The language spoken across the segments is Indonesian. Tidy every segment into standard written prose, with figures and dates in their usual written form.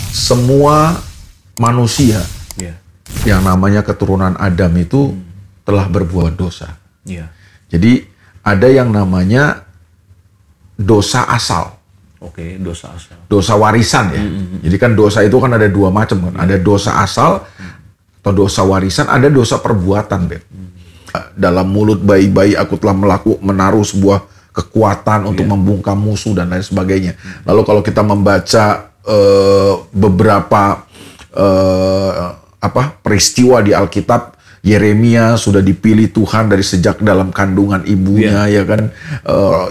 semua manusia yang namanya keturunan Adam itu telah berbuat dosa. Jadi ada yang namanya dosa asal. Oke, dosa asal. Dosa warisan ya. Jadi kan dosa itu kan ada dua macam kan. Ada dosa asal atau dosa warisan, ada dosa perbuatan, Beb. Dalam mulut bayi-bayi aku telah menaruh sebuah kekuatan untuk membungkam musuh dan lain sebagainya. Lalu kalau kita membaca beberapa peristiwa di Alkitab, Yeremia sudah dipilih Tuhan dari sejak dalam kandungan ibunya, ya kan.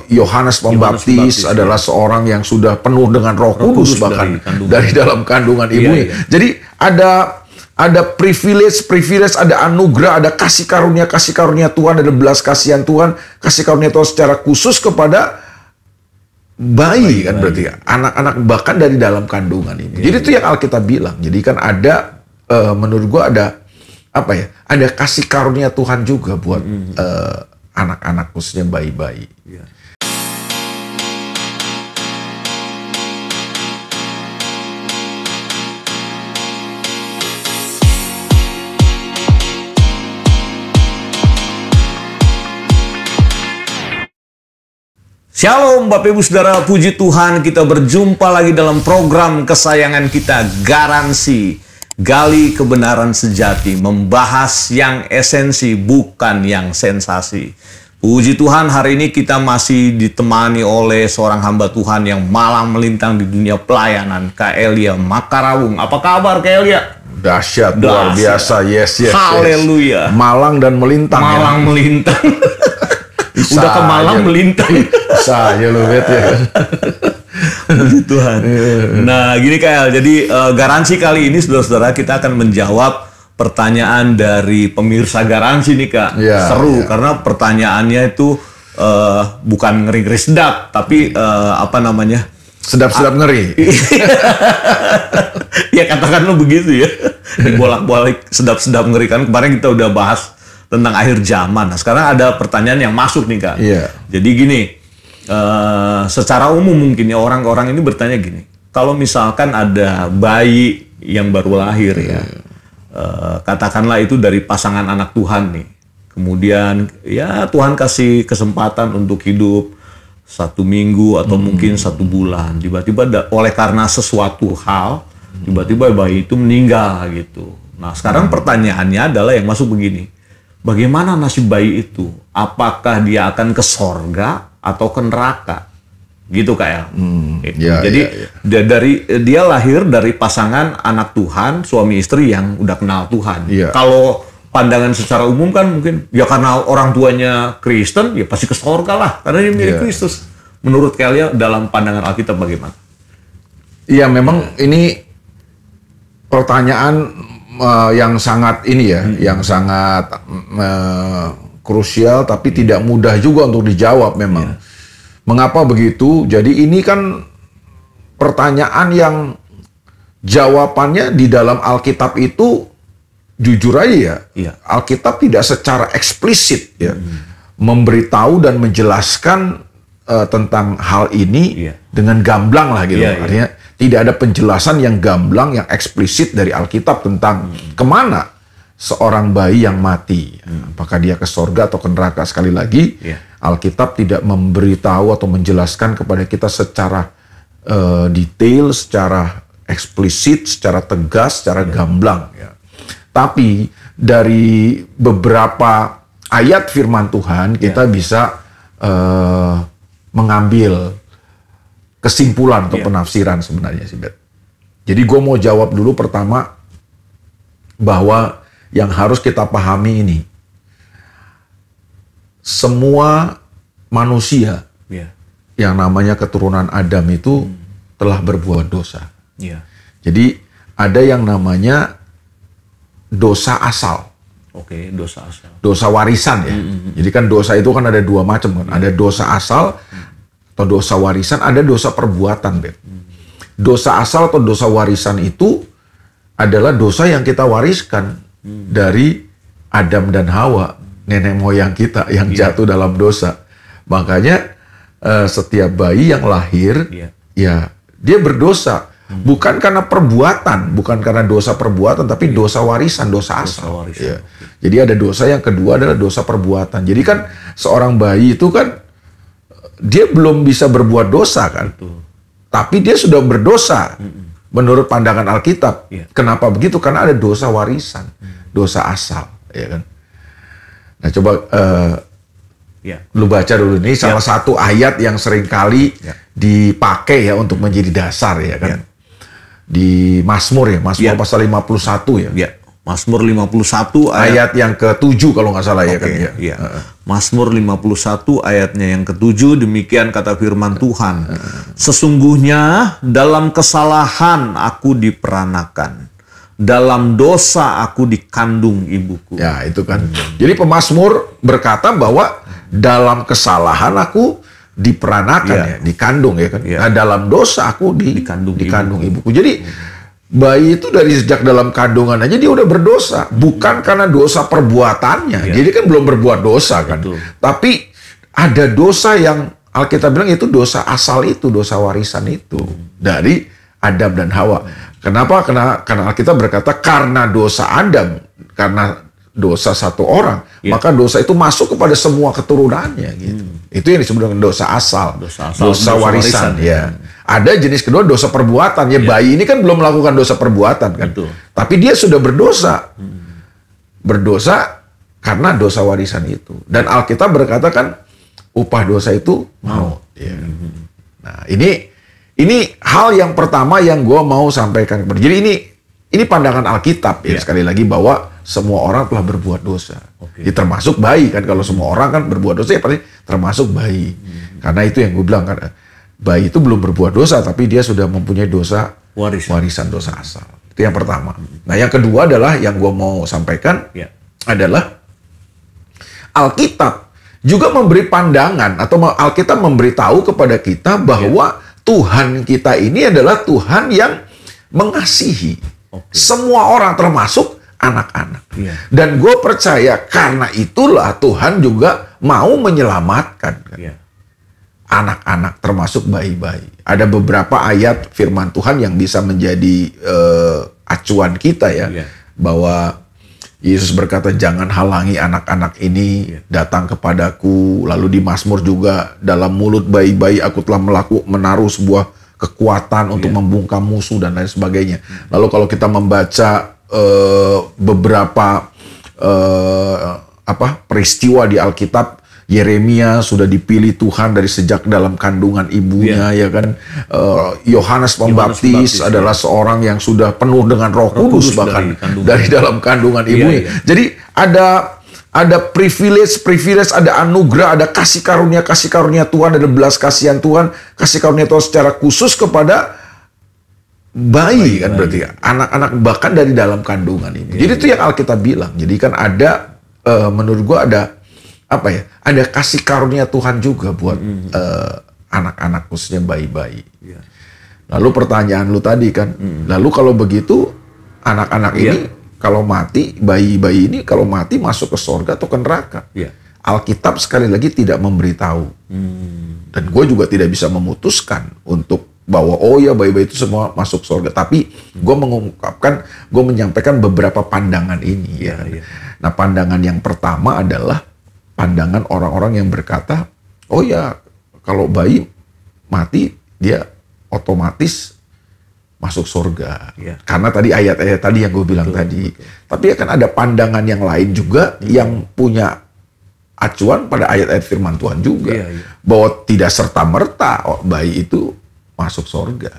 Yohanes Pembaptis adalah seorang yang sudah penuh dengan Roh Kudus bahkan dari dalam kandungan ibunya. Jadi ada privilege, ada anugerah, ada kasih karunia Tuhan, ada belas kasihan Tuhan, kasih karunia Tuhan secara khusus kepada bayi kan, berarti anak-anak bahkan dari dalam kandungan ini. Jadi itu yang Alkitab bilang. Jadi kan ada menurut gua ada ada kasih karunia Tuhan juga buat anak-anak, khususnya bayi-bayi. Shalom Bapak Ibu Saudara, puji Tuhan kita berjumpa lagi dalam program kesayangan kita, Garansi. Gali kebenaran sejati, membahas yang esensi bukan yang sensasi. Puji Tuhan, hari ini kita masih ditemani oleh seorang hamba Tuhan yang malang melintang di dunia pelayanan, Kak Elia Makarawung. Apa kabar Kak Elia? Dahsyat, luar biasa. Yes. Haleluya. Malang dan melintang. Malang melintang. Udah ke Malang melintang. Saya lu bet ya. Puji Tuhan. Nah, gini Kak El, jadi Garansi kali ini saudara-saudara kita akan menjawab pertanyaan dari pemirsa Garansi nih Kak. Seru karena pertanyaannya itu bukan ngeri-ngeri sedap, tapi sedap-sedap ngeri. Ya katakan lo begitu ya. Dibolak-balik sedap-sedap ngeri, kan kemarin kita udah bahas tentang akhir zaman. Nah, sekarang ada pertanyaan yang masuk nih Kak. Jadi gini, secara umum mungkin ya orang-orang ini bertanya gini, kalau misalkan ada bayi yang baru lahir ya, katakanlah itu dari pasangan anak Tuhan nih, kemudian ya Tuhan kasih kesempatan untuk hidup 1 minggu atau mungkin 1 bulan, tiba-tiba oleh karena sesuatu hal, tiba-tiba bayi itu meninggal gitu. Nah sekarang pertanyaannya adalah yang masuk begini, bagaimana nasib bayi itu? Apakah dia akan ke sorga atau ke neraka? Gitu Kak ya. Jadi dia lahir dari pasangan anak Tuhan, suami istri yang udah kenal Tuhan. Kalau pandangan secara umum kan mungkin ya karena orang tuanya Kristen ya pasti ke sorga lah karena dia mirip Kristus. Menurut kalian dalam pandangan Alkitab bagaimana? Iya, memang ini pertanyaan yang sangat yang sangat krusial, tapi tidak mudah juga untuk dijawab memang. Mengapa begitu? Jadi ini kan pertanyaan yang jawabannya di dalam Alkitab itu jujur aja ya. Alkitab tidak secara eksplisit memberitahu dan menjelaskan tentang hal ini dengan gamblang lah gitu. Artinya tidak ada penjelasan yang gamblang, yang eksplisit dari Alkitab tentang kemana seorang bayi yang mati, apakah dia ke sorga atau ke neraka. Sekali lagi, Alkitab tidak memberitahu atau menjelaskan kepada kita secara detail, secara eksplisit, secara tegas, secara gamblang. Tapi dari beberapa ayat firman Tuhan, kita bisa mengambil kesimpulan atau penafsiran sebenarnya sih, Bet. Jadi gue mau jawab dulu pertama, bahwa yang harus kita pahami ini, semua manusia yang namanya keturunan Adam itu telah berbuat dosa. Jadi ada yang namanya dosa asal. Oke, dosa asal. Dosa warisan ya. Jadi kan dosa itu kan ada dua macam kan. Ada dosa asal atau dosa warisan, ada dosa perbuatan, Beb. Dosa asal atau dosa warisan itu adalah dosa yang kita wariskan dari Adam dan Hawa, nenek moyang kita yang jatuh dalam dosa. Makanya setiap bayi yang lahir, ya dia berdosa. Bukan karena perbuatan, bukan karena dosa perbuatan, tapi dosa warisan, dosa asal. Ya. Jadi ada dosa yang kedua adalah dosa perbuatan. Jadi kan seorang bayi itu kan dia belum bisa berbuat dosa kan, tapi dia sudah berdosa menurut pandangan Alkitab. Kenapa begitu? Karena ada dosa warisan, dosa asal, ya kan. Nah coba lu baca dulu ini salah satu ayat yang seringkali dipakai ya untuk menjadi dasar ya kan. Di Mazmur ya, Mazmur pasal 51 ya. Mazmur 51 ayat yang ke-7 kalau nggak salah ya kan. Mazmur 51 ayatnya yang ke-7, demikian kata firman Tuhan. Sesungguhnya dalam kesalahan aku diperanakan, dalam dosa aku dikandung ibuku. Ya itu kan. Jadi pemazmur berkata bahwa dalam kesalahan aku diperanakan dikandung ya kan. Nah dalam dosa aku dikandung ibuku. Jadi bayi itu dari sejak dalam kandungan aja dia udah berdosa, bukan karena dosa perbuatannya. Jadi kan belum berbuat dosa kan. Tapi ada dosa yang Alkitab bilang itu dosa asal itu, dosa warisan itu dari Adam dan Hawa. Kenapa? Karena Alkitab berkata karena dosa Adam, karena dosa satu orang, maka dosa itu masuk kepada semua keturunannya gitu. Itu yang disebut dengan dosa asal, dosa warisan ya. Ada jenis kedua dosa perbuatan ya. Bayi ini kan belum melakukan dosa perbuatan kan, tapi dia sudah berdosa, berdosa karena dosa warisan itu. Dan Alkitab berkata kan upah dosa itu maut. Ya. Nah ini hal yang pertama yang gue mau sampaikan. Jadi ini pandangan Alkitab ya sekali lagi bahwa semua orang telah berbuat dosa. Ya, termasuk bayi kan, kalau semua orang kan berbuat dosa ya pasti termasuk bayi. Karena itu yang gue bilang kan, bayi itu belum berbuat dosa tapi dia sudah mempunyai dosa warisan dosa asal. Itu yang pertama. Nah yang kedua adalah yang gue mau sampaikan adalah Alkitab juga memberi pandangan atau Alkitab memberitahu kepada kita bahwa Tuhan kita ini adalah Tuhan yang mengasihi semua orang termasuk anak-anak. Dan gue percaya karena itulah Tuhan juga mau menyelamatkan anak-anak termasuk bayi-bayi. Ada beberapa ayat firman Tuhan yang bisa menjadi acuan kita ya. Bahwa Yesus berkata jangan halangi anak-anak ini datang kepadaku. Lalu di Mazmur juga dalam mulut bayi-bayi aku telah menaruh sebuah kekuatan untuk membungkam musuh dan lain sebagainya. Lalu kalau kita membaca beberapa peristiwa di Alkitab, Yeremia sudah dipilih Tuhan dari sejak dalam kandungan ibunya ya kan. Yohanes Pembaptis adalah seorang yang sudah penuh dengan Roh Kudus bahkan dari dalam kandungan ibunya. Jadi ada privilege, ada anugerah, ada kasih karunia Tuhan, ada belas kasihan Tuhan, kasih karunia Tuhan secara khusus kepada bayi kan berarti anak-anak bahkan dari dalam kandungan ini. Jadi itu yang Alkitab bilang. Jadi kan ada menurut gua ada ada kasih karunia Tuhan juga buat anak-anak khususnya bayi-bayi. Lalu pertanyaan lu tadi kan, lalu kalau begitu anak-anak ini kalau mati, bayi-bayi ini kalau mati masuk ke surga atau ke neraka? Alkitab sekali lagi tidak memberitahu. Dan gue juga tidak bisa memutuskan untuk bahwa bayi-bayi itu semua masuk surga. Tapi gue menyampaikan beberapa pandangan ini. Nah pandangan yang pertama adalah pandangan orang-orang yang berkata, kalau bayi mati dia otomatis masuk surga. Karena tadi ayat-ayat tadi yang gue bilang tadi. Tapi akan ada pandangan yang lain juga yang punya acuan pada ayat-ayat firman Tuhan juga. Bahwa tidak serta-merta bayi itu masuk surga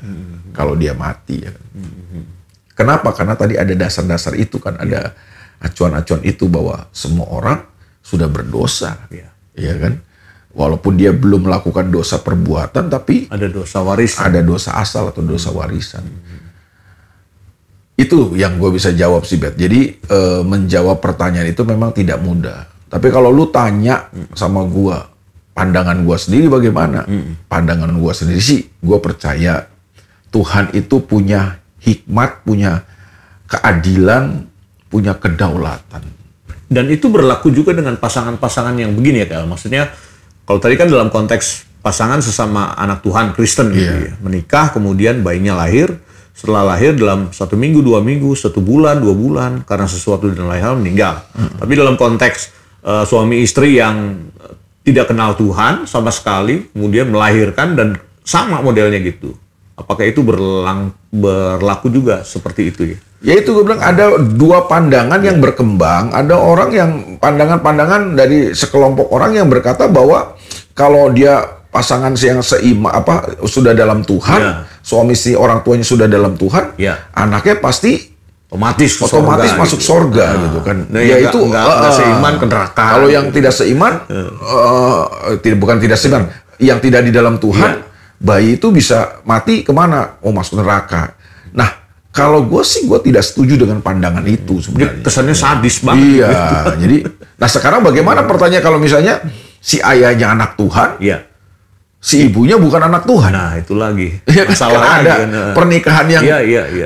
kalau dia mati. Kenapa? Karena tadi ada dasar-dasar itu kan, ada acuan-acuan itu bahwa semua orang sudah berdosa, ya kan? Walaupun dia belum melakukan dosa perbuatan, tapi ada dosa warisan, ada dosa asal atau dosa warisan. Itu yang gue bisa jawab sih, Bet. Jadi menjawab pertanyaan itu memang tidak mudah. Tapi kalau lu tanya sama gue, pandangan gue sendiri bagaimana? Pandangan gue sendiri sih, gue percaya Tuhan itu punya hikmat, punya keadilan, punya kedaulatan. Dan itu berlaku juga dengan pasangan-pasangan yang begini ya, Kak. Maksudnya, kalau tadi kan dalam konteks pasangan sesama anak Tuhan Kristen gitu ya. Menikah, kemudian bayinya lahir, setelah lahir dalam 1 minggu, 2 minggu, 1 bulan, 2 bulan karena sesuatu dan lain hal meninggal. Tapi dalam konteks suami istri yang tidak kenal Tuhan sama sekali, kemudian melahirkan dan sama modelnya gitu. Apakah itu berlaku juga seperti itu ya? Ya itu gue bilang ada dua pandangan yang berkembang. Ada orang yang pandangan-pandangan dari sekelompok orang yang berkata bahwa kalau dia pasangan yang sudah dalam Tuhan, suami istri orang tuanya sudah dalam Tuhan, anaknya pasti otomatis masuk surga gitu kan. Nah, ya itu nggak seiman ke neraka. Kalau yang tidak seiman, bukan tidak seiman, yang tidak di dalam Tuhan, bayi itu bisa mati kemana? Oh, masuk neraka. Nah, kalau gue sih gue tidak setuju dengan pandangan itu sebenarnya. Kesannya sadis banget. Iya, jadi, nah sekarang bagaimana pertanyaan kalau misalnya si ayahnya anak Tuhan, si ibunya bukan anak Tuhan. Nah, itu lagi. Masalah kan ada pernikahan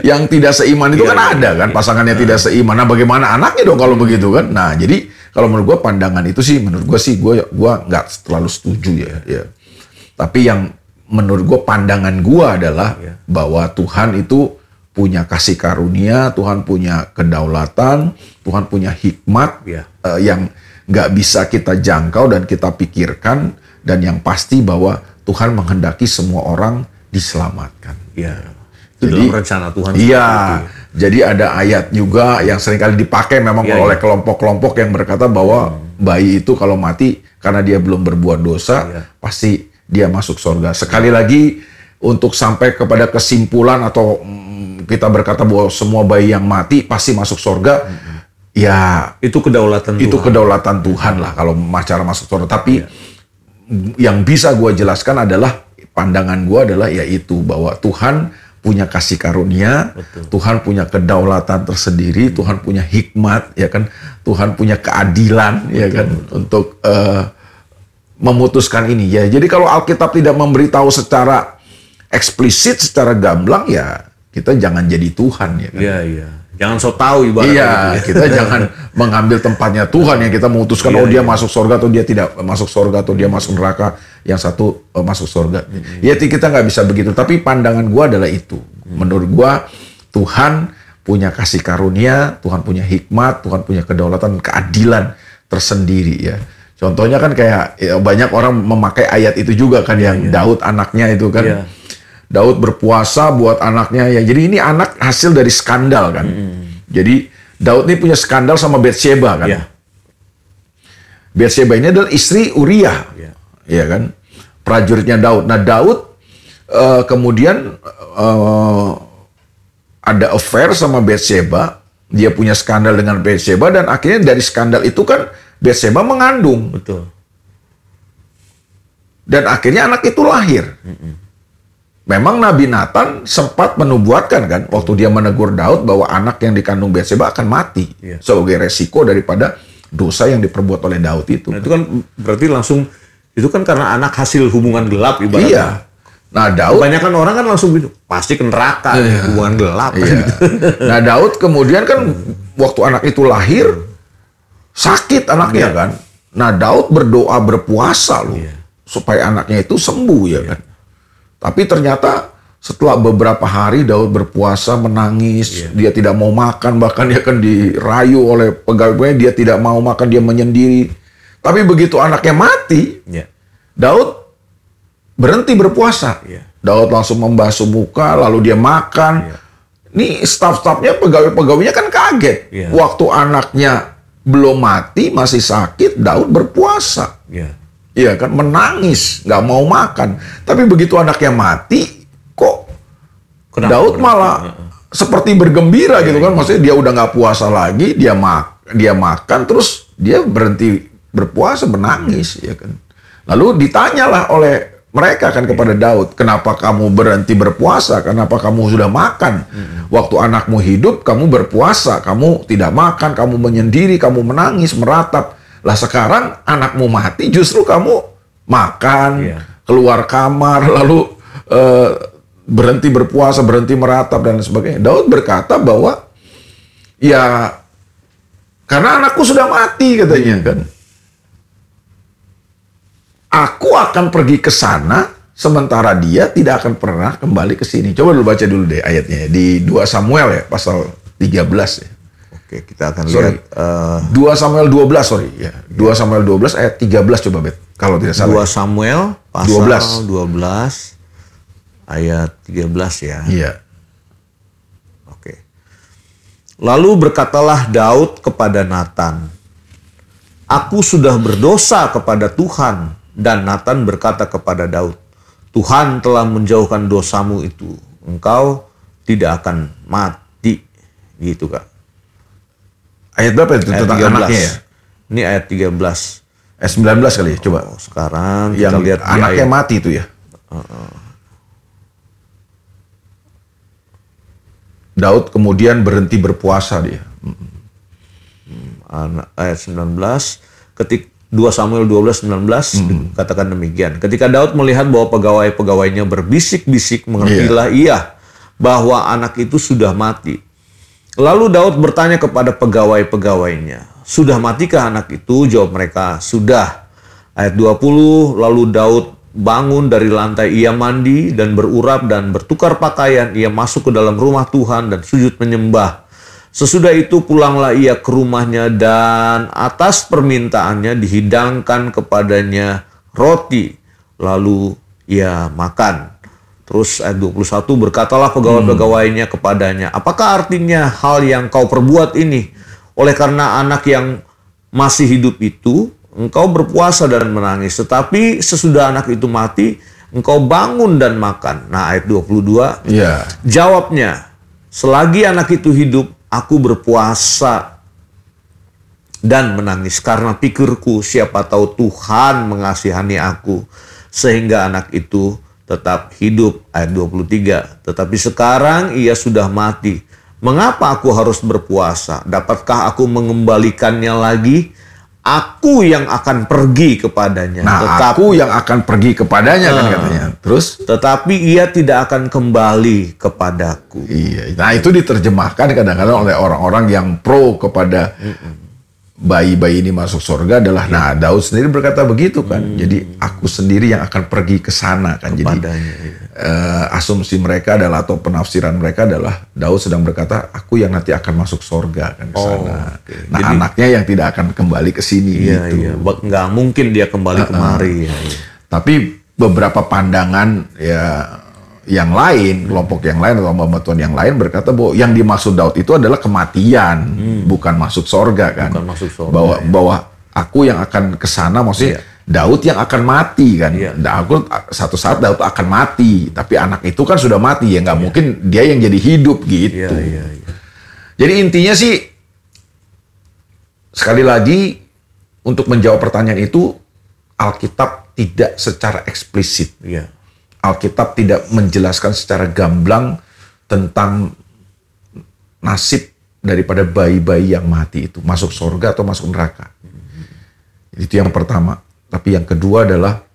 yang tidak seiman itu kan ada kan, pasangannya tidak seiman. Nah, bagaimana anaknya dong kalau begitu kan? Nah, jadi kalau menurut gue pandangan itu sih, menurut gue sih gue nggak terlalu setuju ya. Tapi yang menurut gue pandangan gue adalah bahwa Tuhan itu punya kasih karunia, Tuhan punya kedaulatan, Tuhan punya hikmat yang nggak bisa kita jangkau dan kita pikirkan, dan yang pasti bahwa Tuhan menghendaki semua orang diselamatkan. Itu dalam rencana Tuhan. Jadi ada ayat juga yang seringkali dipakai memang oleh kelompok-kelompok yang berkata bahwa bayi itu kalau mati karena dia belum berbuat dosa, pasti dia masuk surga. Sekali lagi, untuk sampai kepada kesimpulan atau kita berkata bahwa semua bayi yang mati pasti masuk surga, ya itu kedaulatan Tuhan. Itu kedaulatan Tuhan lah kalau cara masuk surga. Tapi yang bisa gue jelaskan adalah, pandangan gue adalah yaitu bahwa Tuhan punya kasih karunia, Tuhan punya kedaulatan tersendiri, Tuhan punya hikmat, ya kan, Tuhan punya keadilan, ya kan, untuk memutuskan ini ya. Jadi kalau Alkitab tidak memberitahu secara eksplisit, secara gamblang, ya kita jangan jadi Tuhan ya kan. Jangan so tahu ibaratnya. Kita jangan mengambil tempatnya Tuhan yang kita memutuskan dia masuk surga atau dia tidak masuk surga, atau dia masuk neraka, yang satu masuk surga. Ya kita nggak bisa begitu. Tapi pandangan gua adalah itu. Menurut gua Tuhan punya kasih karunia, Tuhan punya hikmat, Tuhan punya kedaulatan, keadilan tersendiri ya. Contohnya kan kayak banyak orang memakai ayat itu juga kan, yang Daud anaknya itu kan. Daud berpuasa buat anaknya ya. Jadi ini anak hasil dari skandal kan. Jadi Daud ini punya skandal sama Batsheba kan. Batsheba ini adalah istri Uria. Ya kan? Prajuritnya Daud. Nah, Daud kemudian ada affair sama Batsheba. Dia punya skandal dengan Batsheba, dan akhirnya dari skandal itu kan Batsheba mengandung. Dan akhirnya anak itu lahir. Memang Nabi Nathan sempat menubuatkan kan, waktu dia menegur Daud bahwa anak yang dikandung Batsheba akan mati sebagai resiko daripada dosa yang diperbuat oleh Daud itu. Nah, itu kan berarti langsung, itu kan karena anak hasil hubungan gelap ibaratnya. Nah, Daud, kebanyakan orang kan langsung gitu, pasti ke neraka, hubungan gelap. Nah, Daud kemudian kan waktu anak itu lahir sakit anaknya kan. Nah, Daud berdoa, berpuasa loh supaya anaknya itu sembuh ya kan. Tapi ternyata setelah beberapa hari Daud berpuasa, menangis, dia tidak mau makan, bahkan dia kan dirayu oleh pegawainya, dia tidak mau makan, dia menyendiri. Tapi begitu anaknya mati, Daud berhenti berpuasa. Daud langsung membasuh muka, lalu dia makan. Ini staf-stafnya, pegawai-pegawainya kan kaget. Waktu anaknya belum mati, masih sakit, Daud berpuasa. Iya kan, menangis, nggak mau makan. Tapi begitu anaknya mati, kok Daud malah seperti bergembira gitu kan. Maksudnya dia udah nggak puasa lagi, dia makan, terus dia berhenti berpuasa, menangis, ya kan. Lalu ditanyalah oleh mereka kan kepada Daud, kenapa kamu berhenti berpuasa? Kenapa kamu sudah makan? Waktu anakmu hidup, kamu berpuasa, kamu tidak makan, kamu menyendiri, kamu menangis, meratap. Lah sekarang anakmu mati, justru kamu makan, keluar kamar, lalu berhenti berpuasa, berhenti meratap dan sebagainya. Daud berkata bahwa ya karena anakku sudah mati katanya kan. Aku akan pergi ke sana sementara dia tidak akan pernah kembali ke sini. Coba dulu baca dulu deh ayatnya di 2 Samuel ya, pasal 13 ya. Oke, kita akan lihat 2 Samuel 12 ya. 2 Samuel 12 ayat 13 coba Bet. Kalau tidak salah. 2 Samuel pasal 12 ayat 13 ya. Iya. Oke. Lalu berkatalah Daud kepada Nathan, "Aku sudah berdosa kepada Tuhan." Dan Nathan berkata kepada Daud, "Tuhan telah menjauhkan dosamu itu. Engkau tidak akan mati." Gitu, Kak. Ayat berapa itu tentang anaknya ya? Ini ayat 13. Ayat 19 kali ya, coba. Sekarang yang kita lihat anaknya mati itu ya. Daud kemudian berhenti berpuasa dia. Ayat 19, 2 Samuel 12:19 katakan demikian. Ketika Daud melihat bahwa pegawai-pegawainya berbisik-bisik, mengertilah ia bahwa anak itu sudah mati. Lalu Daud bertanya kepada pegawai-pegawainya, "Sudah matikah anak itu?" Jawab mereka, "Sudah." Ayat 20, lalu Daud bangun dari lantai, ia mandi dan berurap dan bertukar pakaian. Ia masuk ke dalam rumah Tuhan dan sujud menyembah. Sesudah itu pulanglah ia ke rumahnya dan atas permintaannya dihidangkan kepadanya roti. Lalu ia makan. Terus ayat 21, berkatalah pegawai-pegawainya kepadanya, "Apakah artinya hal yang kau perbuat ini? Oleh karena anak yang masih hidup itu, engkau berpuasa dan menangis. Tetapi sesudah anak itu mati, engkau bangun dan makan." Nah ayat 22, jawabnya, "Selagi anak itu hidup, aku berpuasa dan menangis karena pikirku, siapa tahu Tuhan mengasihani aku sehingga anak itu tetap hidup." Ayat 23, "Tetapi sekarang ia sudah mati. Mengapa aku harus berpuasa? Dapatkah aku mengembalikannya lagi? Aku yang akan pergi kepadanya." Nah, aku yang akan pergi kepadanya kan katanya. Terus? "Tetapi ia tidak akan kembali kepadaku." Iya. Nah, itu diterjemahkan kadang-kadang oleh orang-orang yang pro kepada bayi-bayi ini masuk surga adalah, nah Daud sendiri berkata begitu kan. Jadi aku sendiri yang akan pergi ke sana kan. Kepadanya, jadi asumsi mereka adalah atau penafsiran mereka adalah Daud sedang berkata, aku yang nanti akan masuk surga kan ke sana. Nah, jadi, anaknya yang tidak akan kembali ke sini gitu. Iya. Nggak mungkin dia kembali kemari. Tapi beberapa pandangan ya yang lain, kelompok yang lain atau hamba Tuhan yang lain berkata bahwa yang dimaksud Daud itu adalah kematian, bukan masuk surga kan. Bukan masuk surga, bahwa aku yang akan ke sana, maksudnya Daud yang akan mati kan. Aku satu saat Daud akan mati, tapi anak itu kan sudah mati ya, nggak mungkin dia yang jadi hidup gitu. Jadi intinya sih sekali lagi untuk menjawab pertanyaan itu, Alkitab tidak secara eksplisit. Alkitab tidak menjelaskan secara gamblang tentang nasib daripada bayi-bayi yang mati itu, masuk surga atau masuk neraka. Itu yang pertama. Tapi yang kedua adalah,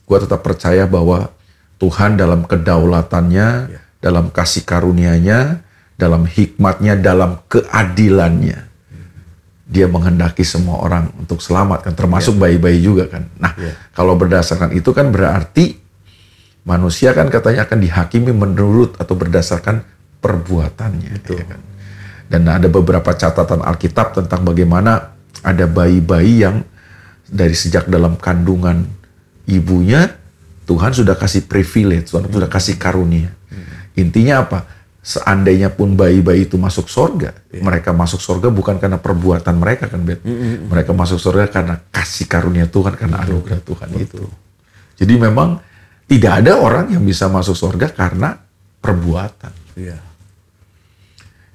gue tetap percaya bahwa Tuhan dalam kedaulatannya, dalam kasih karunia-Nya, dalam hikmat-Nya, dalam keadilan-Nya, Dia menghendaki semua orang untuk selamat kan, termasuk bayi-bayi juga kan. Nah, kalau berdasarkan itu kan berarti manusia kan katanya akan dihakimi menurut atau berdasarkan perbuatannya. Ya kan? Dan ada beberapa catatan Alkitab tentang bagaimana ada bayi-bayi yang dari sejak dalam kandungan ibunya, Tuhan sudah kasih privilege, Tuhan sudah kasih karunia. Intinya apa? Seandainya pun bayi-bayi itu masuk surga, mereka masuk surga bukan karena perbuatan mereka kan, Bet. Mereka masuk surga karena kasih karunia Tuhan, karena anugerah Tuhan itu. Jadi memang tidak ada orang yang bisa masuk surga karena perbuatan.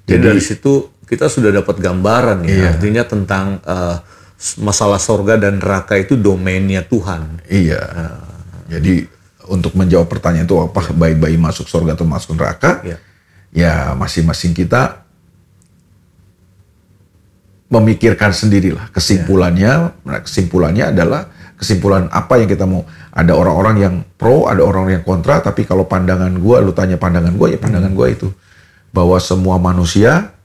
Jadi dari situ kita sudah dapat gambaran ya, artinya tentang masalah surga dan neraka itu domainnya Tuhan. Jadi untuk menjawab pertanyaan itu apa bayi-bayi masuk surga atau masuk neraka? Ya masing-masing kita memikirkan sendirilah kesimpulannya. Kesimpulannya adalah kesimpulan apa yang kita mau. Ada orang-orang yang pro, ada orang-orang yang kontra, tapi kalau pandangan gue, lu tanya pandangan gue, ya pandangan gue itu bahwa semua manusia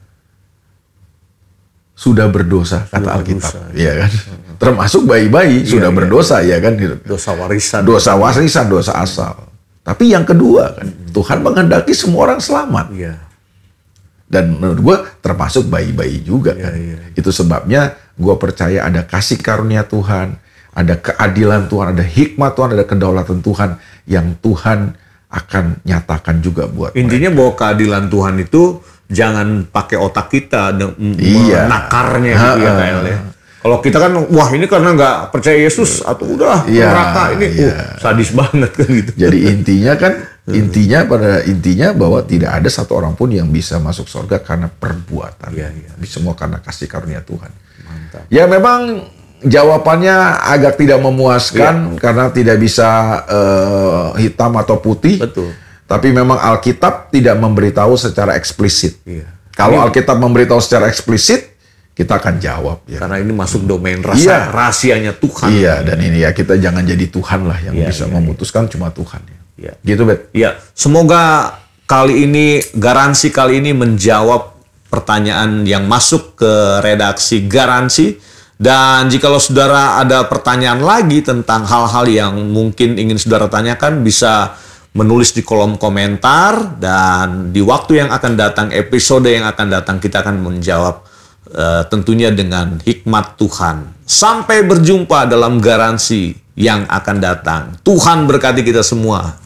sudah berdosa, kata Alkitab, ya kan? termasuk bayi-bayi sudah berdosa ya kan gitu. Dosa warisan. Dosa warisan, dosa asal. Tapi yang kedua kan, Tuhan menghendaki semua orang selamat. Iya. Dan menurut gue termasuk bayi-bayi juga kan. Itu sebabnya gue percaya ada kasih karunia Tuhan, ada keadilan Tuhan, ada hikmat Tuhan, ada kedaulatan Tuhan yang Tuhan akan nyatakan juga buat intinya mereka. Bahwa keadilan Tuhan itu jangan pakai otak kita menakarnya gitu ya KL ya. Kalau kita kan wah ini karena nggak percaya Yesus atau udah neraka ini sadis banget kan gitu. Jadi intinya bahwa tidak ada satu orang pun yang bisa masuk surga karena perbuatan. Di semua karena kasih karunia Tuhan. Mantap. Ya memang jawabannya agak tidak memuaskan karena tidak bisa hitam atau putih. Betul. Tapi memang Alkitab tidak memberitahu secara eksplisit. Kalau Alkitab memberitahu secara eksplisit, kita akan jawab. Ya. Karena ini masuk domain rahasianya Tuhan. Iya, dan ini ya kita jangan jadi Tuhan lah yang bisa memutuskan, cuma Tuhan. Ya. Gitu, Bet. Ya, semoga garansi kali ini menjawab pertanyaan yang masuk ke redaksi Garansi. Dan jikalau saudara ada pertanyaan lagi tentang hal-hal yang mungkin ingin saudara tanyakan, bisa menulis di kolom komentar. Dan di waktu yang akan datang, episode yang akan datang, kita akan menjawab tentunya dengan hikmat Tuhan. Sampai berjumpa dalam Garansi yang akan datang. Tuhan berkati kita semua.